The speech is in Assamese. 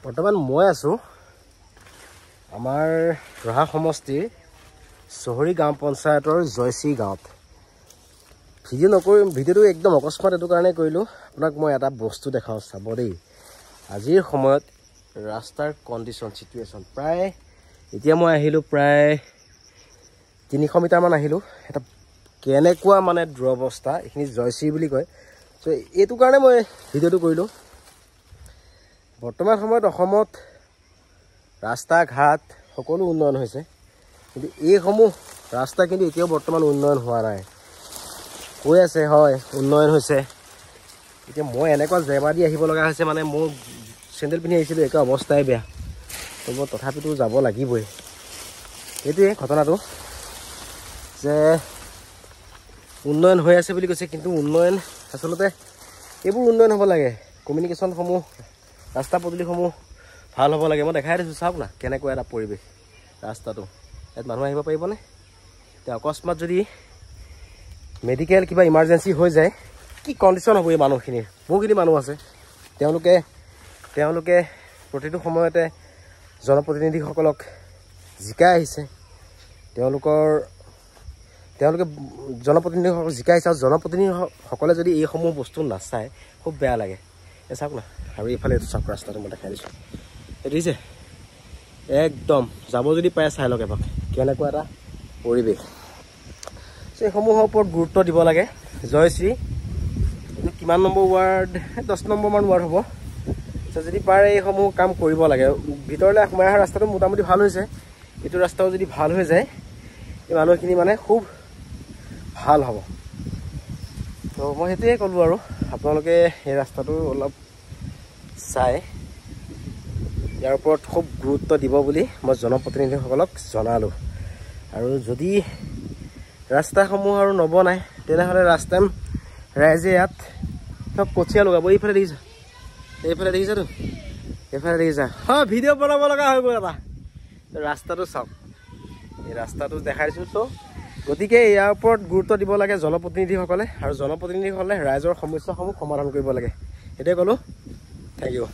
বৰ্তমান মই আছো আমাৰ ৰহা সমষ্টিৰ চহৰী গাঁও পঞ্চায়তৰ জয়শ্ৰী গাঁৱত। ভিডিঅ' নকৰিম, ভিডিঅ'টো একদম অকস্মাত এইটো কাৰণে কৰিলোঁ, আপোনাক মই এটা বস্তু দেখাওঁ, চাব দেই। আজিৰ সময়ত ৰাস্তাৰ কণ্ডিশ্যন চিটুৱেশ্যন প্ৰায় এতিয়া মই আহিলোঁ প্ৰায় 300 মিটাৰমান আহিলোঁ। এটা কেনেকুৱা মানে দুৰৱস্থা, এইখিনি জয়শ্ৰী বুলি কয়। চ' এইটো কাৰণে মই ভিডিঅ'টো কৰিলোঁ। বৰ্তমান সময়ত অসমত ৰাস্তা ঘাট সকলো উন্নয়ন হৈছে, কিন্তু এইসমূহ ৰাস্তা কিন্তু এতিয়াও বৰ্তমান উন্নয়ন হোৱা নাই। কৈ আছে হয় উন্নয়ন হৈছে, এতিয়া মই এনেকুৱা জেবা দি আহিব লগা হৈছে, মানে মোৰ চেণ্ডেল পিন্ধি আহিছিলোঁ, একে অৱস্থাই বেয়া। তো মই তথাপিতো যাব লাগিবই। এইটোৱে ঘটনাটো যে উন্নয়ন হৈ আছে বুলি কৈছে, কিন্তু উন্নয়ন আচলতে এইবোৰ উন্নয়ন হ'ব লাগে। কমিউনিকেশ্যনসমূহ, ৰাস্তা পদূলিসমূহ ভাল হ'ব লাগে। মই দেখাই দিছোঁ, চাওক না কেনেকুৱা এটা পৰিৱেশ ৰাস্তাটো। ইয়াত মানুহ আহিব পাৰিবনে? এতিয়া অকস্মাত যদি মেডিকেল কিবা ইমাৰ্জেঞ্চি হৈ যায়, কি কণ্ডিশ্যন হ'ব এই মানুহখিনিৰ? বহুখিনি মানুহ আছে, তেওঁলোকে প্ৰতিটো সময়তে জনপ্ৰতিনিধিসকলক জিকাই আহিছে। তেওঁলোকে জনপ্ৰতিনিধিসকলক জিকাই আহিছে, আৰু জনপ্ৰতিনিধিসকলে যদি এইসমূহ বস্তু নাচায় খুব বেয়া লাগে। এই চাওক না, আৰু এইফালে এইটো চাওক, ৰাস্তাটো মই দেখাই দিছোঁ, এইটো দিছে একদম। যাব যদি পাৰে চাই লওক এপাক, কেনেকুৱা এটা পৰিৱেশ। এইসমূহৰ ওপৰত গুৰুত্ব দিব লাগে। জয়শ্ৰী এইটো কিমান নম্বৰ ৱাৰ্ড? 10 নম্বৰমান ৱাৰ্ড হ'ব। যদি পাৰে এইসমূহ কাম কৰিব লাগে। ভিতৰলৈ সোমাই অহা ৰাস্তাটো মোটামুটি ভাল হৈছে, এইটো ৰাস্তাও যদি ভাল হৈ যায় এই মানুহখিনি মানে খুব ভাল হ'ব। তো মই সেইটোৱে ক'লোঁ, আৰু আপোনালোকে এই ৰাস্তাটো অলপ চাই ইয়াৰ ওপৰত খুব গুৰুত্ব দিব বুলি মই জনপ্ৰতিনিধিসকলক জনালোঁ। আৰু যদি ৰাস্তাসমূহ আৰু নবনায় তেনেহ'লে ৰাইজে ইয়াত চব কঠীয়া লগাব। এইফালে দেখিছা, এইফালে দেখিছাতো, এইফালে দেখিছা, হয় ভিডিঅ' বনাব লগা হৈ গ'ল এটা। ৰাস্তাটো চাওক, এই ৰাস্তাটো দেখাই দিছোঁ। চ' গতিকে ইয়াৰ ওপৰত গুৰুত্ব দিব লাগে জনপ্ৰতিনিধিসকলে, আৰু জনপ্ৰতিনিধিসকলে ৰাইজৰ সমস্যাসমূহ সমাধান কৰিব লাগে। সেইটোৱে ক'লোঁ। Thank U.